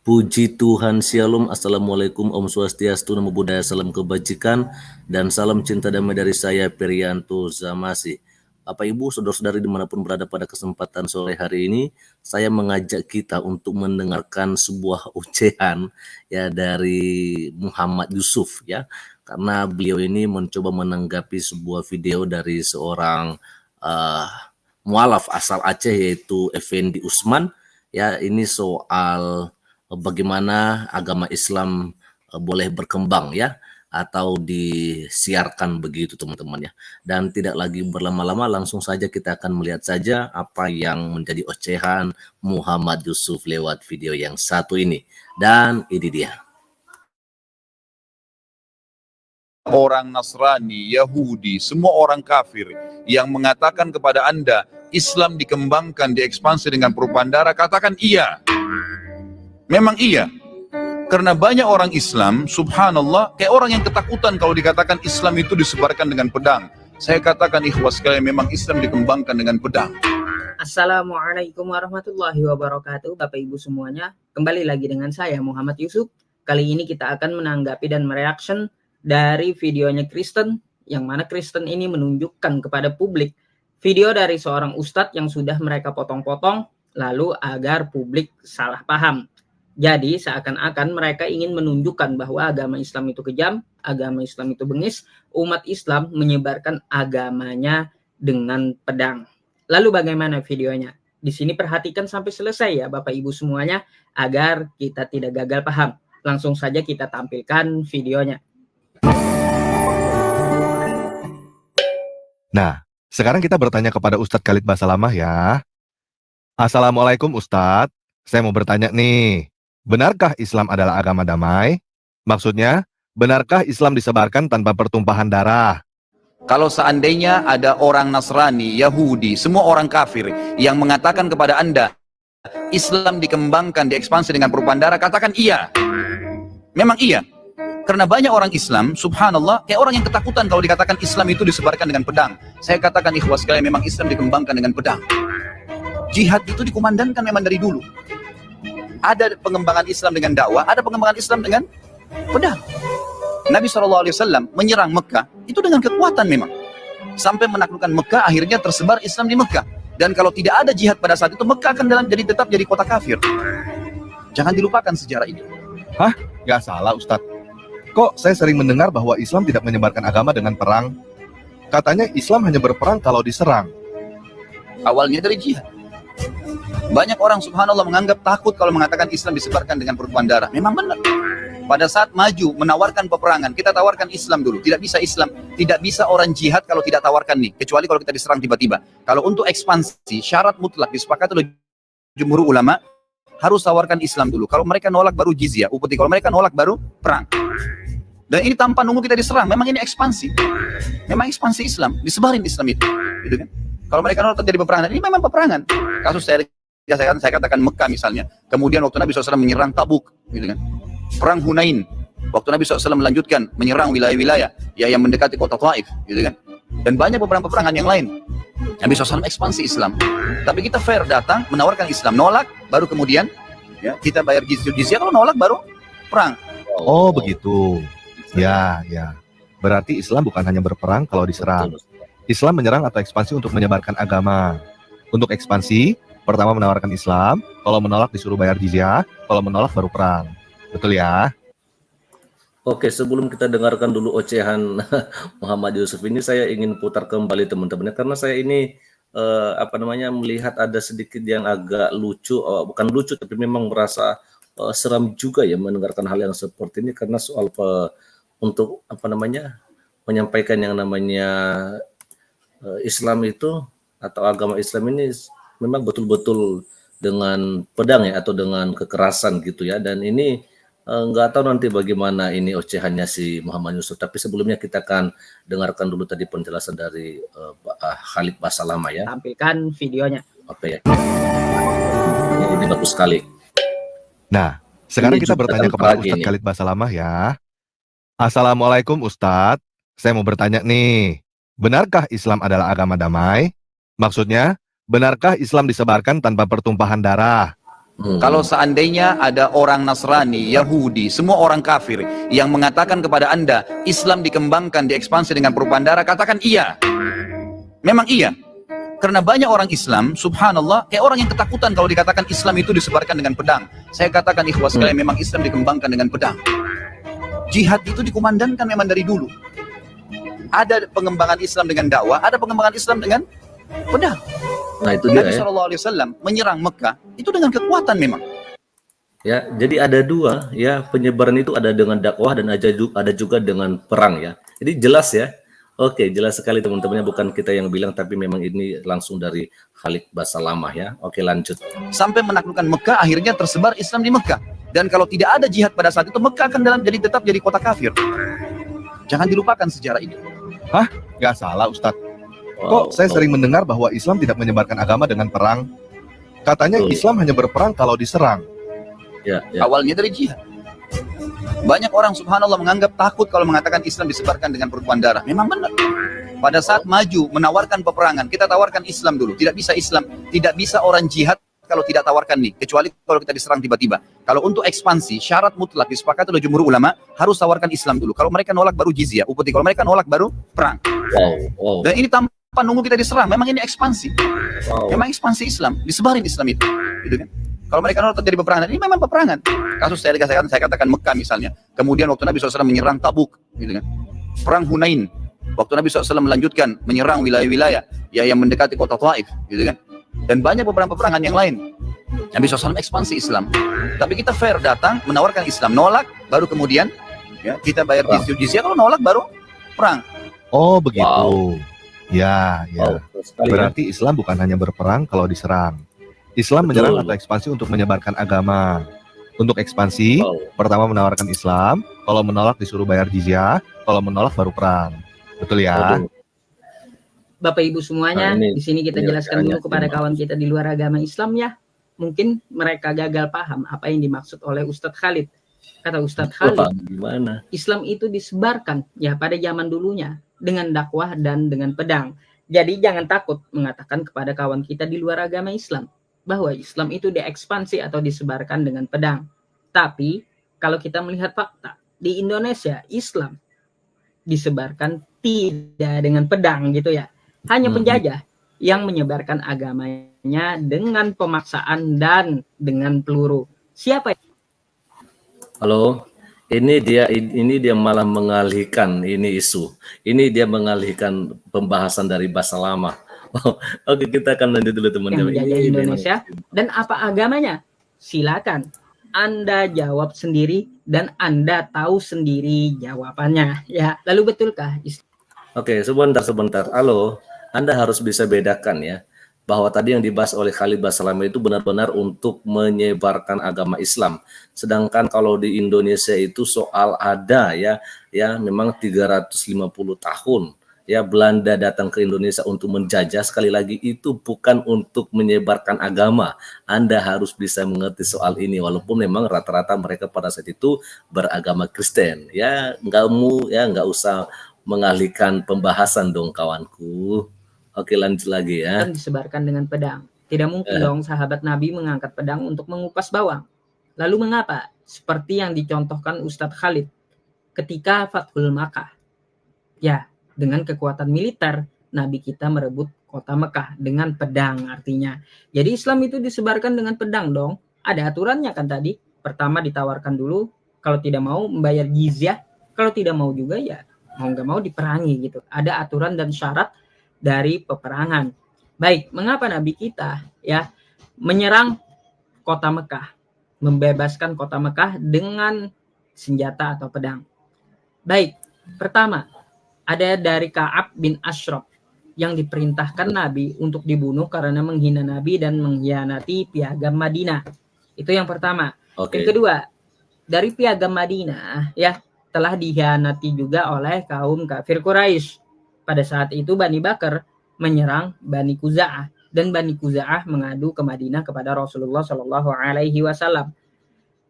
Puji Tuhan, Shalom, Assalamualaikum, Om Swastiastu, Namo Buddhaya, salam kebajikan, dan salam cinta damai dari saya, Perianto Zamasi. Bapak Ibu, saudara-saudari dimanapun berada pada kesempatan sore hari ini, saya mengajak kita untuk mendengarkan sebuah ocehan ya dari Muhammad Yusuf ya, karena beliau ini mencoba menanggapi sebuah video dari seorang mualaf asal Aceh yaitu Effendi Usman ya, ini soal bagaimana agama Islam boleh berkembang ya atau disiarkan begitu teman-teman ya. Dan tidak lagi berlama-lama, langsung saja kita akan melihat saja apa yang menjadi ocehan Muhammad Yusuf lewat video yang satu ini. Dan ini dia. Orang Nasrani, Yahudi, semua orang kafir yang mengatakan kepada Anda Islam dikembangkan, diekspansi dengan perubahan darah, katakan iya. Memang iya. Karena banyak orang Islam, subhanallah, kayak orang yang ketakutan kalau dikatakan Islam itu disebarkan dengan pedang. Saya katakan ikhwas sekalian, memang Islam dikembangkan dengan pedang. Assalamualaikum warahmatullahi wabarakatuh, Bapak Ibu semuanya. Kembali lagi dengan saya Muhammad Yusuf. Kali ini kita akan menanggapi dan mereaction dari videonya Kristen, yang mana Kristen ini menunjukkan kepada publik video dari seorang ustadz yang sudah mereka potong-potong lalu agar publik salah paham. Jadi seakan-akan mereka ingin menunjukkan bahwa agama Islam itu kejam, agama Islam itu bengis, umat Islam menyebarkan agamanya dengan pedang. Lalu bagaimana videonya? Di sini perhatikan sampai selesai ya Bapak Ibu semuanya, agar kita tidak gagal paham. Langsung saja kita tampilkan videonya. Nah, sekarang kita bertanya kepada Ustadz Khalid Basalamah ya. Assalamualaikum Ustadz, saya mau bertanya nih. Benarkah Islam adalah agama damai? Maksudnya, benarkah Islam disebarkan tanpa pertumpahan darah? Kalau seandainya ada orang Nasrani, Yahudi, semua orang kafir yang mengatakan kepada Anda Islam dikembangkan, diekspansi dengan perubahan darah, katakan iya. Memang iya. Karena banyak orang Islam, subhanallah, kayak orang yang ketakutan kalau dikatakan Islam itu disebarkan dengan pedang. Saya katakan ikhwas sekalian, memang Islam dikembangkan dengan pedang. Jihad itu dikumandangkan memang dari dulu. Ada pengembangan Islam dengan dakwah, ada pengembangan Islam dengan pedang. Nabi SAW menyerang Mekah itu dengan kekuatan memang. Sampai menaklukkan Mekah, akhirnya tersebar Islam di Mekah. Dan kalau tidak ada jihad pada saat itu, Mekah akan tetap jadi kota kafir. Jangan dilupakan sejarah ini. Hah? Gak salah Ustadz. Kok saya sering mendengar bahwa Islam tidak menyebarkan agama dengan perang? Katanya Islam hanya berperang kalau diserang. Awalnya dari jihad. Banyak orang subhanallah menganggap takut kalau mengatakan Islam disebarkan dengan pertumpahan darah. Memang benar. Pada saat maju menawarkan peperangan, kita tawarkan Islam dulu. Tidak bisa Islam, tidak bisa orang jihad kalau tidak tawarkan nih. Kecuali kalau kita diserang tiba-tiba. Kalau untuk ekspansi, syarat mutlak disepakati oleh jumhur ulama, harus tawarkan Islam dulu. Kalau mereka nolak baru jizyah, upeti. Kalau mereka nolak baru perang. Dan ini tanpa nunggu kita diserang. Memang ini ekspansi. Memang ekspansi Islam. Disebarin Islam itu. Gitu kan? Kalau mereka nolak terjadi peperangan. Ini memang peperangan. Kasus saya katakan Mekah misalnya. Kemudian waktu Nabi SAW menyerang Tabuk. Gitu kan? Perang Hunain. Waktu Nabi SAW melanjutkan menyerang wilayah-wilayah yang mendekati kota Taif. Gitu kan? Dan banyak peperangan yang lain. Nabi SAW ekspansi Islam. Tapi kita fair datang, menawarkan Islam. Nolak, baru kemudian ya, kita bayar jizyah. Kalau nolak baru perang. Oh begitu. Ya. Berarti Islam bukan hanya berperang kalau diserang. Islam menyerang atau ekspansi untuk menyebarkan agama. Untuk ekspansi, pertama menawarkan Islam, kalau menolak disuruh bayar jizyah, kalau menolak baru perang. Betul ya? Oke, sebelum kita dengarkan dulu ocehan Muhammad Yusuf ini, saya ingin putar kembali teman-teman, karena saya ini melihat ada sedikit yang agak lucu, bukan lucu tapi memang merasa seram juga ya mendengarkan hal yang seperti ini, karena soal untuk menyampaikan yang namanya Islam itu atau agama Islam ini memang betul-betul dengan pedang ya, atau dengan kekerasan gitu ya. Dan ini nggak tahu nanti bagaimana ini ocehannya si Muhammad Yusuf. Tapi sebelumnya kita akan dengarkan dulu tadi penjelasan dari Khalid Basalamah ya. Tampilkan videonya. Oke ya. Ini bagus sekali. Nah, sekarang Ini kita juga bertanya tanpa kepada lagi Ustadz nih. Khalid Basalamah ya. Assalamualaikum Ustadz, saya mau bertanya nih. Benarkah Islam adalah agama damai? Maksudnya, benarkah Islam disebarkan tanpa pertumpahan darah? Kalau seandainya ada orang Nasrani, Yahudi, semua orang kafir yang mengatakan kepada Anda Islam dikembangkan, diekspansi dengan perubahan darah, katakan iya. Memang iya. Karena banyak orang Islam, subhanallah, kayak orang yang ketakutan kalau dikatakan Islam itu disebarkan dengan pedang. Saya katakan ikhwas sekalian, memang Islam dikembangkan dengan pedang. Jihad itu dikumandangkan memang dari dulu. Ada pengembangan Islam dengan dakwah, ada pengembangan Islam dengan pedang. Nah itu dia Nabi ya. SAW menyerang Mekah itu dengan kekuatan memang. Ya, jadi ada dua ya, penyebaran itu ada dengan dakwah dan ada juga dengan perang ya. Jadi jelas ya. Oke, jelas sekali teman-temannya, bukan kita yang bilang tapi memang ini langsung dari Khalid Basalamah ya. Oke, lanjut. Sampai menaklukkan Mekah, akhirnya tersebar Islam di Mekah. Dan kalau tidak ada jihad pada saat itu, Mekah akan tetap jadi kota kafir. Jangan dilupakan sejarah ini. Hah? Nggak salah Ustadz. Wow, Kok saya sering mendengar bahwa Islam tidak menyebarkan agama dengan perang? Katanya Betul. Islam hanya berperang kalau diserang. ya, ya. Awalnya dari jihad. Banyak orang subhanallah menganggap takut kalau mengatakan Islam disebarkan dengan pertumpahan darah. Memang benar. Pada saat maju menawarkan peperangan, kita tawarkan Islam dulu. Tidak bisa Islam, tidak bisa orang jihad kalau tidak tawarkan nih. Kecuali kalau kita diserang tiba-tiba. Kalau untuk ekspansi, syarat mutlak disepakati oleh jumhur ulama, harus tawarkan Islam dulu. Kalau mereka nolak baru jizyah, upeti. Kalau mereka nolak baru perang. Wow. Dan ini tanpa nunggu kita diserang. Memang ini ekspansi. Wow. Memang ekspansi Islam, disebarin Islam itu. Gitu kan? Kalau mereka nolak terjadi peperangan, ini memang peperangan. Kasus saya katakan Mekah misalnya. Kemudian waktu Nabi SAW menyerang Tabuk, gitu kan? Perang Hunain. Waktu Nabi SAW melanjutkan menyerang wilayah-wilayah ya yang mendekati kota Taif, gitu kan? Dan banyak beberapa peperangan yang lain. Nabi SAW ekspansi Islam. Tapi kita fair, datang menawarkan Islam, nolak, baru kemudian ya kita bayar jizyah. Kalau nolak baru perang. Oh begitu. Wow. Ya, ya. Wow, sekali ya. Berarti Islam bukan hanya berperang kalau diserang. Islam menyerang Betul. atau ekspansi untuk menyebarkan agama. Untuk ekspansi, Wow. pertama menawarkan Islam, kalau menolak disuruh bayar jizyah, kalau menolak baru perang. Betul ya? Waduh. Bapak Ibu semuanya, Nah, ini di sini kita ini jelaskan rekannya dulu kepada semua. kawan kita di luar agama Islam ya. Mungkin mereka gagal paham apa yang dimaksud oleh Ustadz Khalid. Kata Ustadz Wah, Khalid, gimana? Islam itu disebarkan ya pada zaman dulunya dengan dakwah dan dengan pedang. Jadi jangan takut mengatakan kepada kawan kita di luar agama Islam bahwa Islam itu diekspansi atau disebarkan dengan pedang. Tapi kalau kita melihat fakta di Indonesia, Islam disebarkan tidak dengan pedang gitu ya. Hanya penjajah yang menyebarkan agamanya dengan pemaksaan dan dengan peluru. Siapa? Halo. Ini dia malah mengalihkan ini isu. Ini dia mengalihkan pembahasan dari Basalamah. Oke, kita akan lanjut dulu Yang teman-teman. menjajah Ini Indonesia dan apa agamanya? Silakan Anda jawab sendiri dan Anda tahu sendiri jawabannya ya. Lalu betulkah Oke, sebentar. Halo, Anda harus bisa bedakan ya, bahwa tadi yang dibahas oleh Khalid Basalamah itu benar-benar untuk menyebarkan agama Islam. Sedangkan kalau di Indonesia itu soal ada ya memang 350 tahun. Ya, Belanda datang ke Indonesia untuk menjajah, sekali lagi itu bukan untuk menyebarkan agama. Anda harus bisa mengerti soal ini, walaupun memang rata-rata mereka pada saat itu beragama Kristen. Ya, nggak usah mengalihkan pembahasan dong kawanku. Oke, lanjut lagi ya. disebarkan dengan pedang? Tidak mungkin dong sahabat Nabi mengangkat pedang untuk mengupas bawang. Lalu mengapa? Seperti yang dicontohkan Ustadz Khalid ketika Fathul Makkah. Ya, dengan kekuatan militer, Nabi kita merebut kota Mekah dengan pedang artinya. Jadi Islam itu disebarkan dengan pedang dong. Ada aturannya kan tadi. Pertama ditawarkan dulu, kalau tidak mau membayar jizyah, kalau tidak mau juga ya mau nggak mau diperangi gitu. Ada aturan dan syarat dari peperangan. Baik, mengapa Nabi kita ya menyerang kota Mekah, membebaskan kota Mekah dengan senjata atau pedang? Baik, pertama ada dari Ka'ab bin Ashraf yang diperintahkan Nabi untuk dibunuh karena menghina Nabi dan mengkhianati piagam Madinah. Itu yang pertama. Oke. Yang kedua, dari piagam Madinah ya telah dikhianati juga oleh kaum kafir Quraisy. Pada saat itu Bani Bakar menyerang Bani Khuza'ah dan Bani Khuza'ah mengadu ke Madinah kepada Rasulullah Shallallahu Alaihi Wasallam.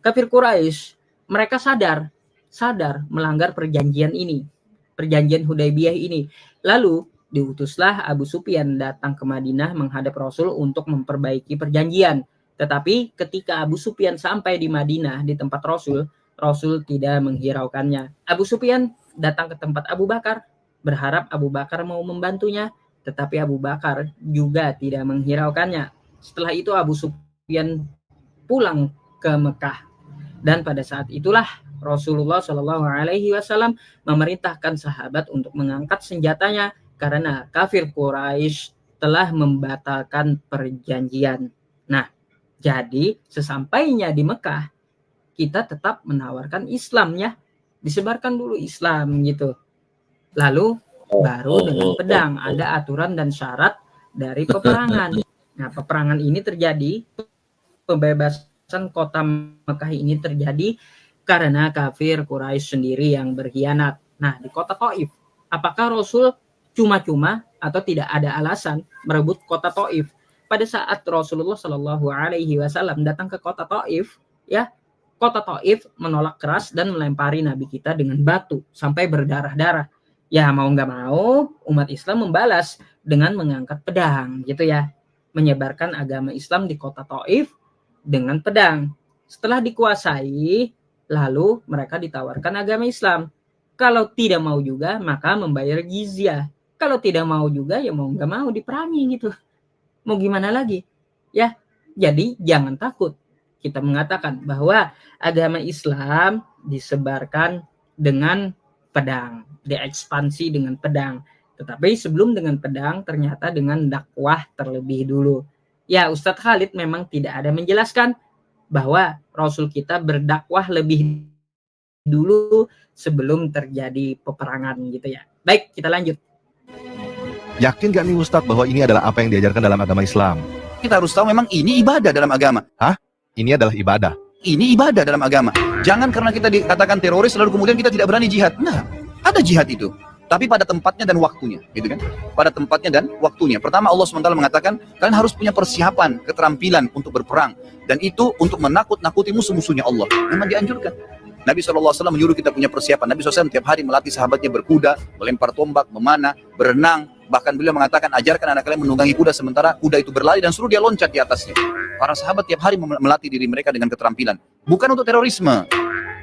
Kafir Quraisy mereka sadar melanggar perjanjian ini, perjanjian Hudaybiyah ini. Lalu diutuslah Abu Sufyan datang ke Madinah menghadap Rasul untuk memperbaiki perjanjian. Tetapi ketika Abu Sufyan sampai di Madinah di tempat Rasul, Rasul tidak menghiraukannya. Abu Sufyan datang ke tempat Abu Bakar, berharap Abu Bakar mau membantunya, tetapi Abu Bakar juga tidak menghiraukannya. Setelah itu Abu Sufyan pulang ke Mekah, dan pada saat itulah Rasulullah Shallallahu Alaihi Wasallam memerintahkan sahabat untuk mengangkat senjatanya karena kafir Quraisy telah membatalkan perjanjian. Nah, jadi sesampainya di Mekah, kita tetap menawarkan Islam ya, disebarkan dulu Islam gitu. Lalu baru dengan pedang ada aturan dan syarat dari peperangan. Nah, peperangan ini terjadi, pembebasan kota Mekah ini terjadi karena kafir Quraisy sendiri yang berkhianat. Nah, di kota Taif, apakah Rasul cuma-cuma atau tidak ada alasan merebut kota Taif? Pada saat Rasulullah Shallallahu Alaihi Wasallam datang ke kota Taif, ya, kota Taif menolak keras dan melempari Nabi kita dengan batu sampai berdarah-darah. Ya mau nggak mau, umat Islam membalas dengan mengangkat pedang, gitu ya, menyebarkan agama Islam di kota Taif dengan pedang. Setelah dikuasai, lalu mereka ditawarkan agama Islam. Kalau tidak mau juga, maka membayar jizyah. Kalau tidak mau juga, ya mau nggak mau diperangi gitu. Mau gimana lagi? Ya, jadi jangan takut. Kita mengatakan bahwa agama Islam disebarkan dengan pedang, diekspansi dengan pedang. Tetapi sebelum dengan pedang, ternyata dengan dakwah terlebih dulu. Ya, Ustadz Khalid memang tidak ada menjelaskan bahwa Rasul kita berdakwah lebih dulu sebelum terjadi peperangan gitu ya. Baik, kita lanjut. Yakin gak nih Ustadz bahwa ini adalah apa yang diajarkan dalam agama Islam? Kita harus tahu memang ini ibadah dalam agama. Ini adalah ibadah. Ini ibadah dalam agama. Jangan karena kita dikatakan teroris lalu kemudian kita tidak berani jihad. Nah, ada jihad itu. Tapi pada tempatnya dan waktunya, gitu kan? Pada tempatnya dan waktunya. Pertama Allah SWT mengatakan, kalian harus punya persiapan, keterampilan untuk berperang. Dan itu untuk menakut-nakuti musuh-musuhnya Allah. Memang dianjurkan. Nabi SAW menyuruh kita punya persiapan. Nabi SAW tiap hari melatih sahabatnya berkuda, melempar tombak, memanah, berenang. Bahkan beliau mengatakan, ajarkan anak kalian menunggangi kuda sementara kuda itu berlari dan suruh dia loncat di atasnya. Para sahabat tiap hari melatih diri mereka dengan keterampilan. Bukan untuk terorisme,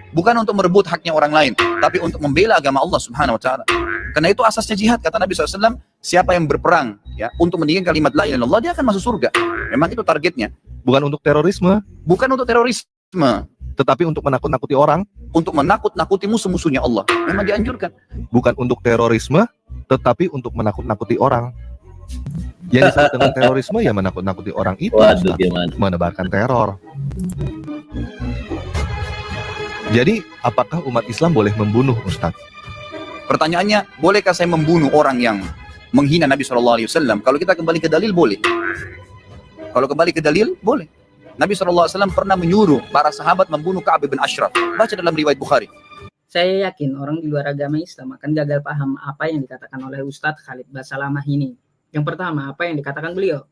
bukan untuk merebut haknya orang lain, tapi untuk membela agama Allah Subhanahu Wa Taala. Karena itu asasnya jihad. Kata Nabi SAW, siapa yang berperang ya untuk meninggikan kalimat la ilaha illallah, dia akan masuk surga. Memang itu targetnya. Bukan untuk terorisme, Bukan untuk terorisme, tetapi untuk menakut-nakuti orang. untuk menakut-nakuti musuh-musuhnya Allah. Memang dianjurkan. Bukan untuk terorisme, tetapi untuk menakut-nakuti orang. Yang disebut dengan terorisme ya menakut-nakuti orang itu, Waduh, Ustaz. gimana? Menebarkan teror. Jadi, apakah umat Islam boleh membunuh, Ustaz? Pertanyaannya, bolehkah saya membunuh orang yang menghina Nabi SAW? Kalau kita kembali ke dalil, boleh. Kalau kembali ke dalil, boleh. Nabi SAW pernah menyuruh para sahabat membunuh Ka'ab bin Ashraf. Baca dalam riwayat Bukhari. Saya yakin orang di luar agama Islam akan gagal paham apa yang dikatakan oleh Ustadz Khalid Basalamah ini. Yang pertama, apa yang dikatakan beliau?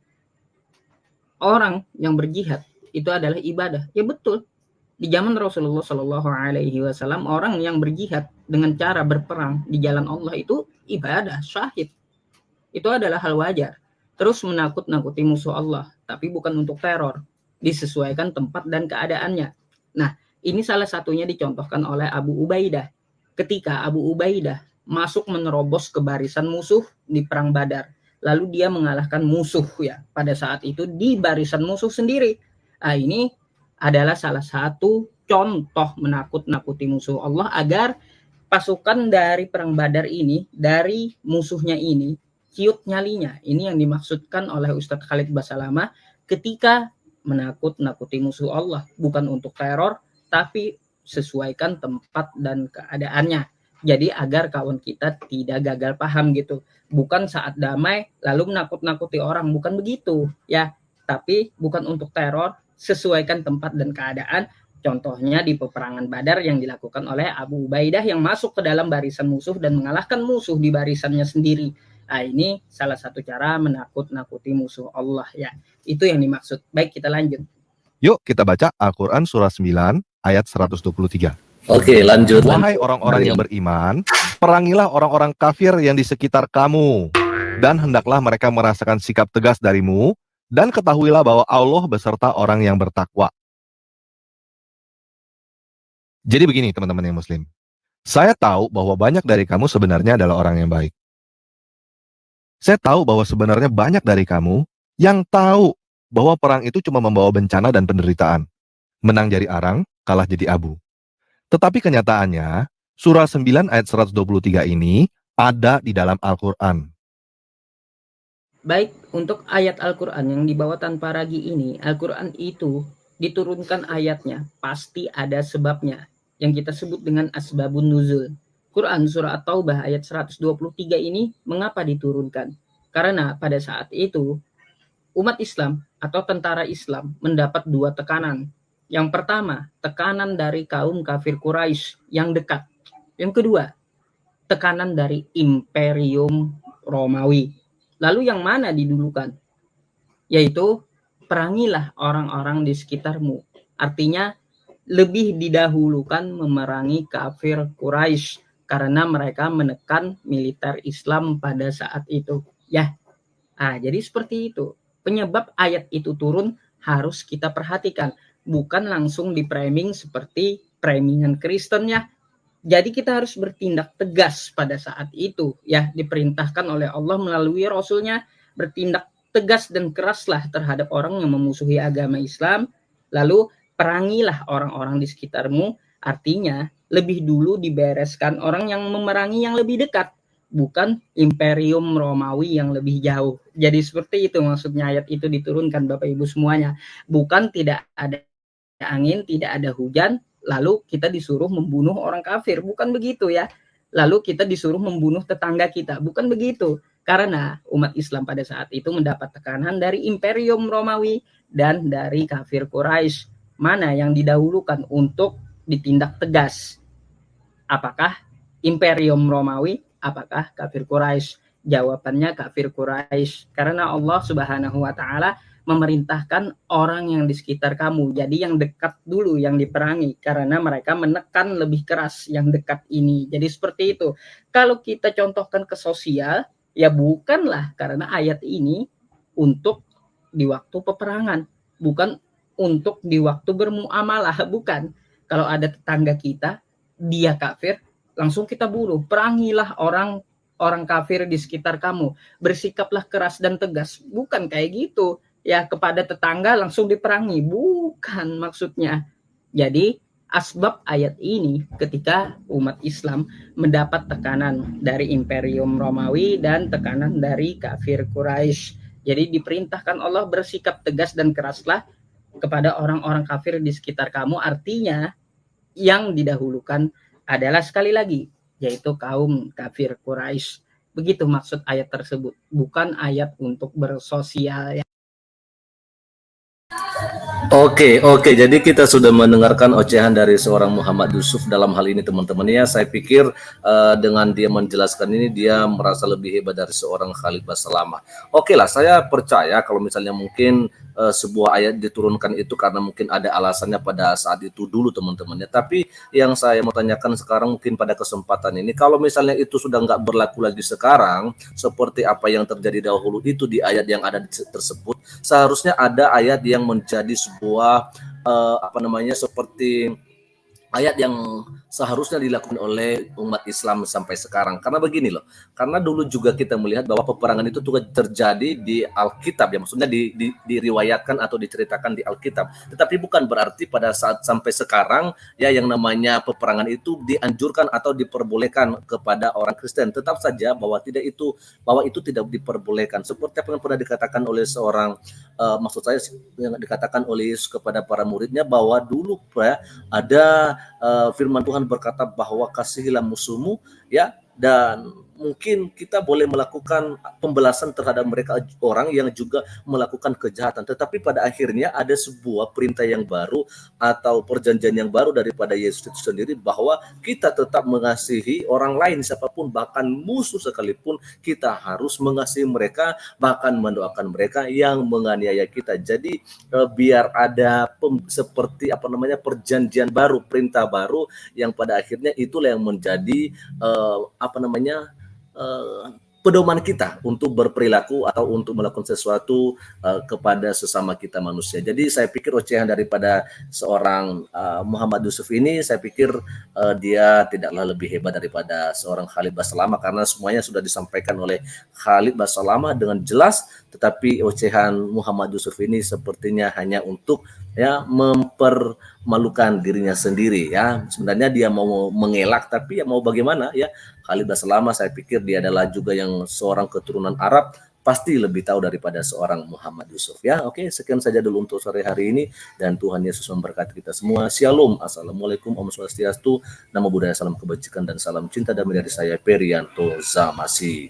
Orang yang berjihad itu adalah ibadah. Ya betul. Di zaman Rasulullah Shallallahu Alaihi Wasallam, orang yang berjihad dengan cara berperang di jalan Allah itu ibadah, syahid. Itu adalah hal wajar. Terus menakut-nakuti musuh Allah, tapi bukan untuk teror. Disesuaikan tempat dan keadaannya. Nah, ini salah satunya dicontohkan oleh Abu Ubaidah. Ketika Abu Ubaidah masuk menerobos ke barisan musuh di perang Badar, lalu dia mengalahkan musuh ya pada saat itu di barisan musuh sendiri. Nah, ini adalah salah satu contoh menakut-nakuti musuh Allah agar pasukan dari perang Badar ini, dari musuhnya ini, ciut nyalinya. Ini yang dimaksudkan oleh Ustadz Khalid Basalamah ketika menakut-nakuti musuh Allah, bukan untuk teror, tapi sesuaikan tempat dan keadaannya. Jadi agar kawan kita tidak gagal paham gitu. Bukan saat damai lalu menakut-nakuti orang, bukan begitu ya. Tapi bukan untuk teror, sesuaikan tempat dan keadaan. Contohnya di peperangan Badar yang dilakukan oleh Abu Ubaidah yang masuk ke dalam barisan musuh dan mengalahkan musuh di barisannya sendiri. Nah, ini salah satu cara menakut-nakuti musuh Allah ya. Itu yang dimaksud. Baik, kita lanjut. Yuk kita baca Al-Quran surah 9 ayat 123. Oke, lanjut. Wahai orang-orang yang beriman, perangilah orang-orang kafir yang di sekitar kamu, dan hendaklah mereka merasakan sikap tegas darimu, Dan ketahuilah bahwa Allah beserta orang yang bertakwa. Jadi begini teman-teman yang muslim. Saya tahu bahwa banyak dari kamu sebenarnya adalah orang yang baik. Saya tahu bahwa sebenarnya banyak dari kamu yang tahu bahwa perang itu cuma membawa bencana dan penderitaan. Menang jadi arang, kalah jadi abu. Tetapi kenyataannya, surah 9 ayat 123 ini ada di dalam Al-Quran. Baik, untuk ayat Al-Quran yang dibawa tanpa ragi ini, Al-Quran itu diturunkan ayatnya, pasti ada sebabnya, yang kita sebut dengan asbabun nuzul. Quran surah At-Taubah ayat 123 ini mengapa diturunkan? Karena pada saat itu, umat Islam atau tentara Islam mendapat dua tekanan. Yang pertama, tekanan dari kaum kafir Quraisy yang dekat. Yang kedua, tekanan dari Imperium Romawi. Lalu yang mana didulukan? Yaitu perangilah orang-orang di sekitarmu. Artinya lebih didahulukan memerangi kafir Quraisy karena mereka menekan militer Islam pada saat itu. Ya, jadi seperti itu. Penyebab ayat itu turun harus kita perhatikan. Bukan langsung di framing seperti framingan Kristen ya. Jadi kita harus bertindak tegas pada saat itu ya, diperintahkan oleh Allah melalui Rasulnya, bertindak tegas dan keraslah terhadap orang yang memusuhi agama Islam, lalu perangilah orang-orang di sekitarmu, artinya lebih dulu dibereskan orang yang memerangi yang lebih dekat, bukan Imperium Romawi yang lebih jauh. Jadi seperti itu maksudnya ayat itu diturunkan Bapak Ibu semuanya, bukan tidak ada angin, tidak ada hujan, lalu kita disuruh membunuh orang kafir, bukan begitu ya. Lalu kita disuruh membunuh tetangga kita, bukan begitu. Karena umat Islam pada saat itu mendapat tekanan dari Imperium Romawi dan dari kafir Quraisy. Mana yang didahulukan untuk ditindak tegas? Apakah Imperium Romawi? Apakah kafir Quraisy? Jawabannya kafir Quraisy. Karena Allah Subhanahu wa taala memerintahkan orang yang di sekitar kamu. Jadi yang dekat dulu yang diperangi karena mereka menekan lebih keras yang dekat ini. Jadi seperti itu. Kalau kita contohkan ke sosial, ya bukanlah karena ayat ini untuk di waktu peperangan, bukan untuk di waktu bermuamalah, bukan. Kalau ada tetangga kita, dia kafir, langsung kita bunuh. Perangilah orang kafir di sekitar kamu. Bersikaplah keras dan tegas. Bukan kayak gitu. Ya kepada tetangga langsung diperangi, bukan maksudnya. Jadi asbab ayat ini ketika umat Islam mendapat tekanan dari Imperium Romawi dan tekanan dari kafir Quraisy. Jadi diperintahkan Allah bersikap tegas dan keraslah kepada orang-orang kafir di sekitar kamu, artinya yang didahulukan adalah sekali lagi yaitu kaum kafir Quraisy. Begitu maksud ayat tersebut, bukan ayat untuk bersosial ya. Oke. Jadi kita sudah mendengarkan ocehan dari seorang Muhammad Yusuf dalam hal ini teman-teman ya. Saya pikir dengan dia menjelaskan ini dia merasa lebih hebat dari seorang Khalifah Salamah. Oke lah, saya percaya kalau misalnya mungkin sebuah ayat diturunkan itu karena mungkin ada alasannya pada saat itu dulu teman-teman ya. Tapi yang saya mau tanyakan sekarang mungkin pada kesempatan ini, kalau misalnya itu sudah nggak berlaku lagi sekarang, seperti apa yang terjadi dahulu itu di ayat yang ada tersebut, seharusnya ada ayat yang menjadi sebuah seperti ayat yang seharusnya dilakukan oleh umat Islam sampai sekarang. Karena begini loh, karena dulu juga kita melihat bahwa peperangan itu juga terjadi di Alkitab ya, maksudnya diriwayatkan atau diceritakan di Alkitab. Tetapi bukan berarti pada saat sampai sekarang ya yang namanya peperangan itu dianjurkan atau diperbolehkan kepada orang Kristen. Tetap saja bahwa itu tidak diperbolehkan. Seperti apa yang pernah dikatakan oleh seorang maksud saya yang dikatakan oleh Yesus kepada para muridnya, bahwa dulu ya ada firman Tuhan berkata bahwa kasihilah musuhmu ya, dan mungkin kita boleh melakukan pembalasan terhadap mereka orang yang juga melakukan kejahatan. Tetapi pada akhirnya ada sebuah perintah yang baru atau perjanjian yang baru daripada Yesus itu sendiri, bahwa kita tetap mengasihi orang lain siapapun, bahkan musuh sekalipun kita harus mengasihi mereka, bahkan mendoakan mereka yang menganiaya kita. Jadi biar ada seperti perjanjian baru, perintah baru yang pada akhirnya itulah yang menjadi pedoman kita untuk berperilaku atau untuk melakukan sesuatu kepada sesama kita manusia. Jadi saya pikir ocehan daripada seorang Muhammad Yusuf ini, saya pikir dia tidaklah lebih hebat daripada seorang Khalid Basalamah, karena semuanya sudah disampaikan oleh Khalid Basalamah dengan jelas. Tetapi ocehan Muhammad Yusuf ini sepertinya hanya untuk ya mempermalukan dirinya sendiri ya. Sebenarnya dia mau mengelak, tapi ya mau bagaimana ya. Khalid Basalamah saya pikir dia adalah juga yang seorang keturunan Arab, pasti lebih tahu daripada seorang Muhammad Yusuf ya. Oke, sekian saja dulu untuk sore hari ini, dan Tuhan Yesus memberkati kita semua. Shalom, assalamualaikum, Om Swastiastu, Namo Buddhaya, salam kebajikan dan salam cinta damai dari saya Perianto Zamasi.